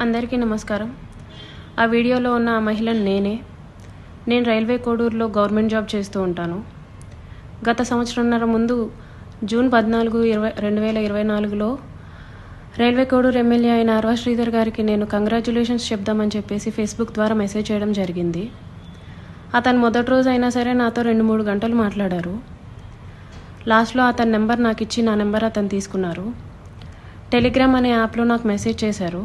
అందరికీ నమస్కారం. ఆ వీడియోలో ఉన్న ఆ మహిళను నేను రైల్వే కోడూరులో గవర్నమెంట్ జాబ్ చేస్తూ ఉంటాను. గత సంవత్సరంన్నర ముందు జూన్ 14, 2024లో రైల్వే కోడూరు ఎమ్మెల్యే అయిన ఆర్వా శ్రీధర్ గారికి నేను కంగ్రాచ్యులేషన్స్ చెప్దామని చెప్పేసి ఫేస్బుక్ ద్వారా మెసేజ్ చేయడం జరిగింది. అతను మొదటి రోజు అయినా సరే నాతో 2-3 గంటలు మాట్లాడారు. లాస్ట్లో అతని నెంబర్ నాకు ఇచ్చి నా నెంబర్ అతను తీసుకున్నారు. టెలిగ్రామ్ అనే యాప్లో నాకు మెసేజ్ చేశారు.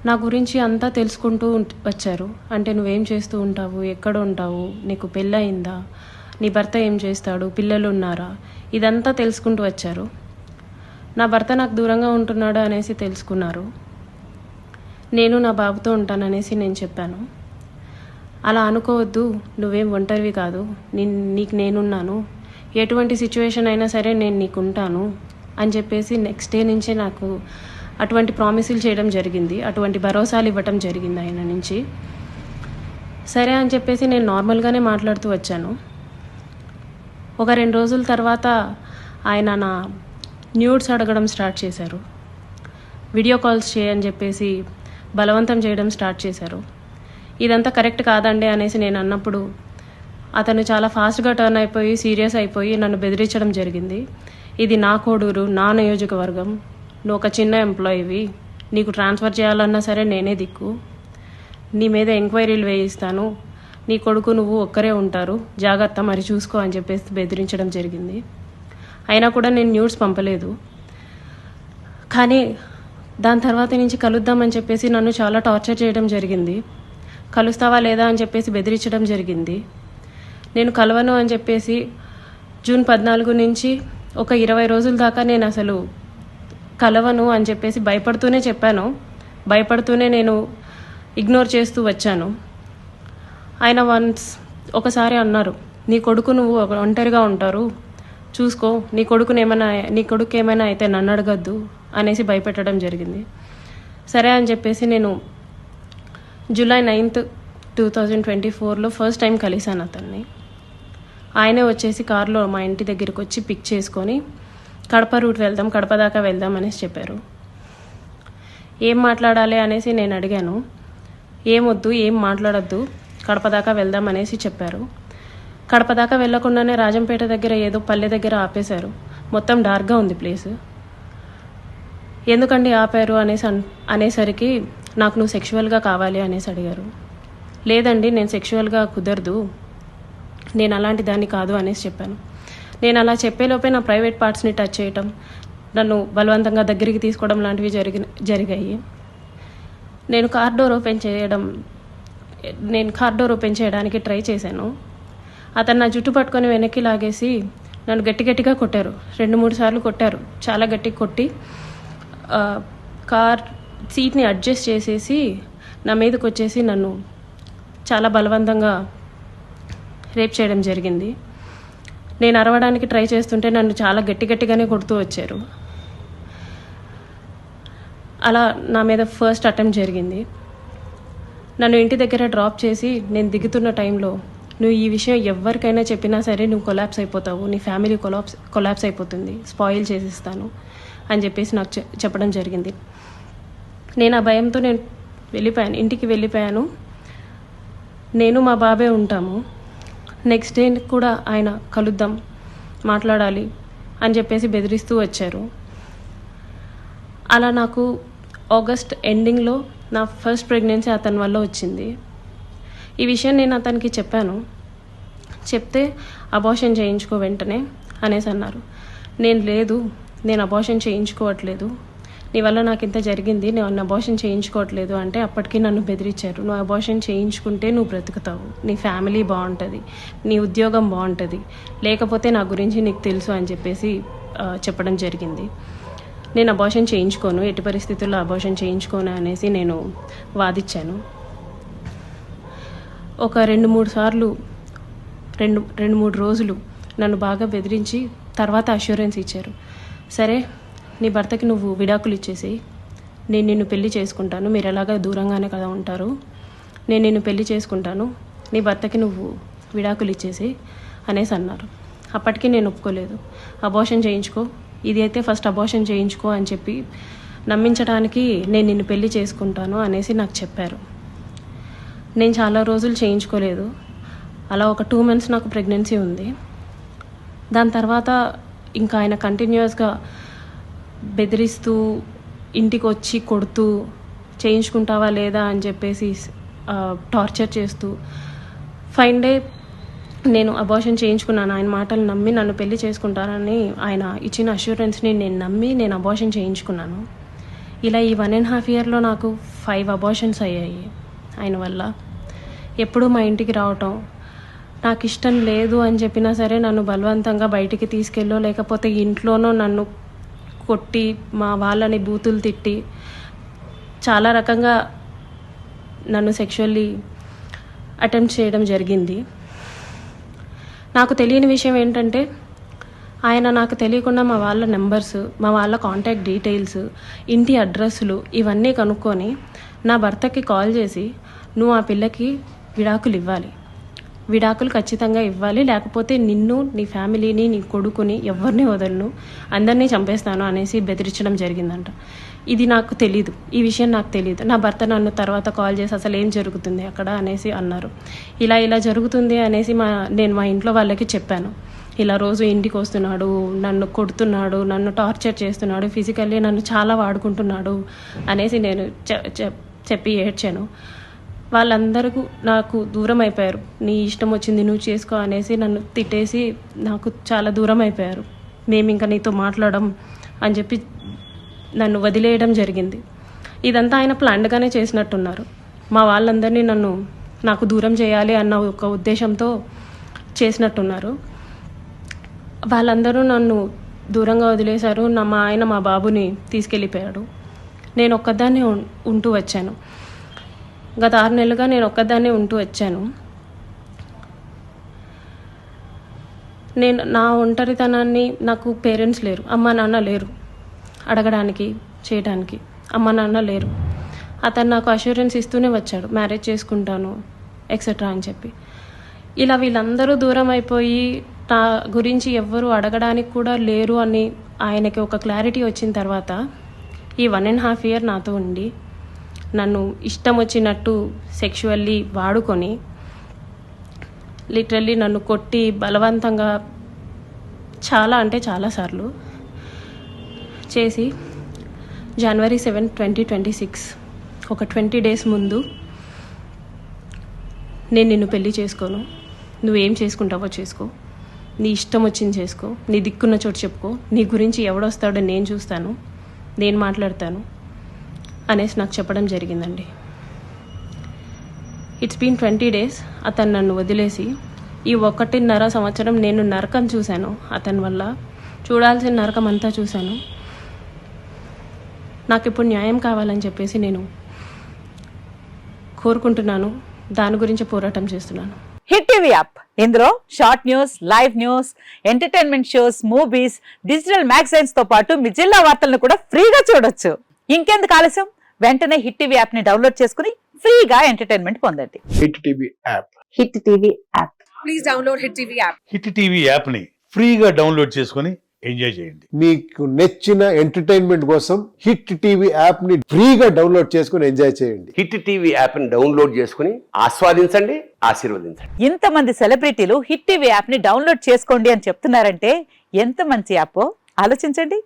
నా గురించి అంతా తెలుసుకుంటూ వచ్చారు. అంటే నువ్వేం చేస్తూ ఉంటావు, ఎక్కడ ఉంటావు, నీకు పెళ్ళయిందా, నీ భర్త ఏం చేస్తాడు, పిల్లలు ఉన్నారా, ఇదంతా తెలుసుకుంటూ వచ్చారు. నా భర్త నాకు దూరంగా ఉంటున్నాడు అనేసి తెలుసుకున్నారు. నేను నా బాబుతో ఉంటాననేసి నేను చెప్పాను. అలా అనుకోవద్దు, నువ్వేం ఒంటరివి కాదు, నీకు నేనున్నాను, ఎటువంటి సిచ్యువేషన్ అయినా సరే నేను నీకు ఉంటాను అని చెప్పేసి నెక్స్ట్ డే నుంచే నాకు అటువంటి ప్రామిసులు చేయడం జరిగింది. అటువంటి భరోసాలు ఇవ్వటం జరిగింది ఆయన నుంచి. సరే అని చెప్పేసి నేను నార్మల్గానే మాట్లాడుతూ వచ్చాను. ఒక 2 రోజుల తర్వాత ఆయన నా న్యూడ్స్ అడగడం స్టార్ట్ చేశారు. వీడియో కాల్స్ చేయని చెప్పేసి బలవంతం చేయడం స్టార్ట్ చేశారు. ఇదంతా కరెక్ట్ కాదండి అనేసి నేను అన్నప్పుడు అతను చాలా ఫాస్ట్గా టర్న్ అయిపోయి సీరియస్ అయిపోయి నన్ను బెదిరించడం జరిగింది. ఇది నా కోడూరు, నా నియోజకవర్గం, నువ్వు ఒక చిన్న ఎంప్లాయీవి, నీకు ట్రాన్స్ఫర్ చేయాలన్నా సరే నేనే దిక్కు, నీ మీద ఎంక్వైరీలు వేయిస్తాను, నీ కొడుకు నువ్వు ఒక్కరే ఉంటారు, జాగ్రత్త మరి చూసుకో అని చెప్పేసి బెదిరించడం జరిగింది. అయినా కూడా నేను న్యూస్ పంపలేదు. కానీ దాని తర్వాత నుంచి కలుద్దామని చెప్పేసి నన్ను చాలా టార్చర్ చేయడం జరిగింది. కలుస్తావా లేదా అని చెప్పేసి బెదిరించడం జరిగింది. నేను కలవను అని చెప్పేసి జూన్ 14 నుంచి ఒక 20 రోజుల దాకా నేను అసలు కలవను అని చెప్పేసి భయపడుతూనే చెప్పాను. భయపడుతూనే నేను ఇగ్నోర్ చేస్తూ వచ్చాను. ఆయన ఒకసారి అన్నారు, నీ కొడుకు నువ్వు ఒంటరిగా ఉంటారు, చూసుకో, నీ కొడుకు ఏమైనా అయితే నన్ను అడగద్దు అనేసి భయపెట్టడం జరిగింది. సరే అని చెప్పేసి నేను జూలై 9, 2024లో ఫస్ట్ టైం కలిశాను అతన్ని. ఆయనే వచ్చేసి కారులో మా ఇంటి దగ్గరికి వచ్చి పిక్ చేసుకొని కడప రూట్ వెళ్దాం, కడప దాకా వెళ్దాం అనేసి చెప్పారు. ఏం మాట్లాడాలి అనేసి నేను అడిగాను. ఏమొద్దు, ఏం మాట్లాడద్దు, కడప దాకా వెళ్దాం అనేసి చెప్పారు. కడప దాకా వెళ్లకుండానే రాజంపేట దగ్గర ఏదో పల్లె దగ్గర ఆపేశారు. మొత్తం డార్క్గా ఉంది ప్లేస్. ఎందుకండి ఆపారు అనేసరికి నాకు నువ్వు సెక్షువల్గా కావాలి అనేసి అడిగారు. లేదండి, నేను సెక్షువల్గా కుదరదు, నేను అలాంటి దాన్ని కాదు అనేసి చెప్పాను. నేను అలా చెప్పేలోపే నా ప్రైవేట్ పార్ట్స్ని టచ్ చేయటం, నన్ను బలవంతంగా దగ్గరికి తీసుకోవడం లాంటివి జరిగాయి. నేను కార్ డోర్ ఓపెన్ చేయడానికి ట్రై చేశాను. అతను నా జుట్టు పట్టుకొని వెనక్కి లాగేసి నన్ను గట్టిగా కొట్టారు. 2-3 సార్లు కొట్టారు. చాలా గట్టిగా కొట్టి కార్ సీట్ని అడ్జస్ట్ చేసేసి నా మీదకి వచ్చేసి నన్ను చాలా బలవంతంగా రేప్ చేయడం జరిగింది. నేను అరవడానికి ట్రై చేస్తుంటే నన్ను చాలా గట్టిగానే కొడుతూ వచ్చారు. అలా నా మీద ఫస్ట్ అటెంప్ట్ జరిగింది. నన్ను ఇంటి దగ్గర డ్రాప్ చేసి నేను దిగుతున్న టైంలో, నువ్వు ఈ విషయం ఎవరికైనా చెప్పినా సరే నువ్వు కొలాప్స్ అయిపోతావు, నీ ఫ్యామిలీ కొలాప్స్ అయిపోతుంది, స్పాయిల్ చేసిస్తాను అని చెప్పేసి నాకు చెప్పడం జరిగింది. నేను ఆ భయంతో వెళ్ళిపోయాను, ఇంటికి వెళ్ళిపోయాను. నేను మా బాబే ఉంటాము. నెక్స్ట్ డే కూడా ఆయన కలుద్దాం, మాట్లాడాలి అని చెప్పేసి బెదిరిస్తూ వచ్చారు. అలా నాకు ఆగస్ట్ ఎండింగ్లో నా ఫస్ట్ ప్రెగ్నెన్సీ అతని వల్ల వచ్చింది. ఈ విషయం నేను అతనికి చెప్పాను. చెప్తే అబార్షన్ చేయించుకో వెంటనే అనేసి అన్నారు. నేను అబార్షన్ చేయించుకోవట్లేదు, నీ వల్ల నాకు ఇంత జరిగింది, నేను అబార్షన్ చేయించుకోవట్లేదు అంటే అప్పటికి నన్ను బెదిరించారు. నువ్వు అబార్షన్ చేయించుకుంటే నువ్వు బ్రతుకుతావు, నీ ఫ్యామిలీ బాగుంటుంది, నీ ఉద్యోగం బాగుంటుంది, లేకపోతే నా గురించి నీకు తెలుసు అని చెప్పేసి చెప్పడం జరిగింది. నేను అబార్షన్ చేయించుకోను, ఎట్టి పరిస్థితుల్లో అబార్షన్ చేయించుకోను అనేసి నేను వాదించాను. ఒక 2-3 సార్లు 2-3 రోజులు నన్ను బాగా బెదిరించి తర్వాత అష్యూరెన్స్ ఇచ్చారు. సరే, నీ భర్తకి నువ్వు విడాకులు ఇచ్చేసి నేను నిన్ను పెళ్లి చేసుకుంటాను, మీరు ఎలాగా దూరంగానే కదా ఉంటారు, నేను నిన్ను పెళ్లి చేసుకుంటాను, నీ భర్తకి నువ్వు విడాకులు ఇచ్చేసి అనేసి అన్నారు. అప్పటికి నేను ఒప్పుకోలేదు. అబార్షన్ చేయించుకో, ఇది అయితే ఫస్ట్ అబార్షన్ చేయించుకో అని చెప్పి నమ్మించడానికి నేను నిన్ను పెళ్లి చేసుకుంటాను అనేసి నాకు చెప్పారు. నేను చాలా రోజులు చేయించుకోలేదు. అలా ఒక 2 months నాకు ప్రెగ్నెన్సీ ఉంది. దాని తర్వాత ఇంకా ఆయన కంటిన్యూస్గా బెదిరిస్తూ ఇంటికి వచ్చి కొడుతూ చేయించుకుంటావా లేదా అని చెప్పేసి టార్చర్ చేస్తూ ఫైన్ డే నేను అబార్షన్ చేయించుకున్నాను. ఆయన మాటలు నమ్మి నన్ను పెళ్లి చేసుకుంటారని ఆయన ఇచ్చిన అష్యూరెన్స్ని నేను నమ్మి నేను అబార్షన్ చేయించుకున్నాను. ఇలా ఈ 1.5 yearలో నాకు 5 abortions అయ్యాయి ఆయన వల్ల. ఎప్పుడూ మా ఇంటికి రావటం, నాకు ఇష్టం లేదు అని చెప్పినా సరే నన్ను బలవంతంగా బయటికి తీసుకెళ్ళో లేకపోతే ఇంట్లోనో నన్ను కొట్టి మా వాళ్ళని బూతులు తిట్టి చాలా రకంగా నన్ను సెక్షువల్లీ అటెంప్ట్ చేయడం జరిగింది. నాకు తెలియని విషయం ఏంటంటే ఆయన నాకు తెలియకుండా మా వాళ్ళ నెంబర్స్, మా వాళ్ళ కాంటాక్ట్ డీటెయిల్స్, ఇంటి అడ్రస్లు ఇవన్నీ కనుక్కొని నా భర్తకి కాల్ చేసి నువ్వు ఆ పిల్లకి విడాకులు ఇవ్వాలి, విడాకులు ఖచ్చితంగా ఇవ్వాలి, లేకపోతే నిన్ను, నీ ఫ్యామిలీని, నీ కొడుకుని ఎవరిని వదలను, అందరినీ చంపేస్తాను అనేసి బెదిరించడం జరిగిందంట. ఇది నాకు తెలీదు, ఈ విషయం నాకు తెలియదు. నా భర్త నన్ను తర్వాత కాల్ చేసి అసలు ఏం జరుగుతుంది అక్కడ అనేసి అన్నారు. ఇలా జరుగుతుంది అనేసి నేను మా ఇంట్లో వాళ్ళకి చెప్పాను. ఇలా రోజు ఇంటికి వస్తున్నాడు, నన్ను కొడుతున్నాడు, నన్ను టార్చర్ చేస్తున్నాడు, ఫిజికల్లీ నన్ను చాలా వాడుకుంటున్నాడు అనేసి నేను చెప్పి ఏడ్చాను. వాళ్ళందరూ నాకు దూరం అయిపోయారు. నీ ఇష్టం వచ్చింది నువ్వు చేసుకో అనేసి నన్ను తిట్టేసి నాకు చాలా దూరం అయిపోయారు. మేము ఇంకా నీతో మాట్లాడడం అని చెప్పి నన్ను వదిలేయడం జరిగింది. ఇదంతా ఆయన ప్లాన్డ్గానే చేసినట్టున్నారు. మా వాళ్ళందరినీ నాకు దూరం చేయాలి అన్న ఒక ఉద్దేశంతో చేసినట్టున్నారు. వాళ్ళందరూ నన్ను దూరంగా వదిలేశారు. మా ఆయన మా బాబుని తీసుకెళ్ళిపోయాడు. నేను ఒక్కదాన్నే ఉంటూ వచ్చాను. గత 6 నెలలుగా నేను ఒక్కదాన్నే ఉంటూ వచ్చాను. నేను నా ఒంటరితనాన్ని, నాకు పేరెంట్స్ లేరు, అమ్మ నాన్న లేరు అడగడానికి చేయడానికి, అమ్మ నాన్న లేరు. అతను నాకు అష్యూరెన్స్ ఇస్తూనే వచ్చాడు, మ్యారేజ్ చేసుకుంటాను ఎక్సెట్రా అని చెప్పి. ఇలా వీళ్ళందరూ దూరం అయిపోయి నా గురించి ఎవ్వరూ అడగడానికి కూడా లేరు అని ఆయనకి ఒక క్లారిటీ వచ్చిన తర్వాత ఈ 1.5 year నాతో ఉండి నన్ను ఇష్టం వచ్చినట్టు సెక్షువల్లీ వాడుకొని లిటరల్లీ నన్ను కొట్టి బలవంతంగా చాలా అంటే చాలాసార్లు చేసి January 7, 2026 ఒక 20 days ముందు నేను నిన్ను పెళ్లి చేసుకోను, నువ్వేం చేసుకుంటావో చేసుకో, నీ ఇష్టం వచ్చింది చేసుకో, నీ దిక్కున్న చోటు చెప్పుకో, నీ గురించి ఎవడొస్తాడో నేను చూస్తాను, నేను మాట్లాడతాను అనేసి నాకు చెప్పడం జరిగిందండి. ఇట్స్ బీన్ 20 days అతను నన్ను వదిలేసి ఈ 1.5 సంవత్సరం నేను నరకం చూశాను. అతని వల్ల చూడాల్సిన నరకం అంతా చూశాను. నాకు ఇప్పుడు న్యాయం కావాలని చెప్పేసి నేను కోరుకుంటున్నాను. దాని గురించి పోరాటం చేస్తున్నాను. హిట్ టీవీ యాప్, ఇందులో short news, live news, entertainment shows, movies, digital magazines తో పాటు మీ జిల్లా వార్తలను కూడా ఫ్రీగా చూడొచ్చు. ఇంకెందుకు ఆలస్యం, వెంటనే హిట్ టీవీ యాప్ ని డౌన్లోడ్ చేసుకుని ఫ్రీగా ఎంటర్టైన్మెంట్ పొందండి. Hit TV app, hit TV app, please download hit TV app. Hit TV app ని ఫ్రీగా డౌన్లోడ్ చేసుకొని ఎంజాయ్ చేయండి. మీకు నచ్చిన ఎంటర్టైన్మెంట్ కోసం హిట్ టీవీ యాప్ ని ఫ్రీగా డౌన్లోడ్ చేసుకుని ఎంజాయ్ చేయండి. హిట్ టీవీ యాప్ ని డౌన్లోడ్ చేసుకుని ఆస్వాదించండి, ఆశీర్వదించండి. ఇంతమంది సెలబ్రిటీలు హిట్ టీవీ యాప్ ని డౌన్లోడ్ చేసుకోండి అని చెప్తున్నారంటే ఎంత మంచి యాప్ ఆలోచించండి.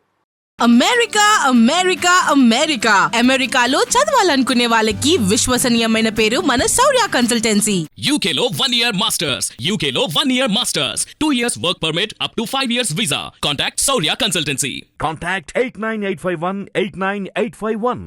అమెరికా అమెరికా అమెరికా అమెరికాలో చదవాలనుకునే వాళ్ళకి విశ్వసనీయమైన పేరు మన శౌర్య కన్సల్టెన్సీ. UK లో 1 year masters, UK లో 1 year masters, 2 years work permit up to 5 years visa. Contact Saurya Consultancy. Contact 89851 89851.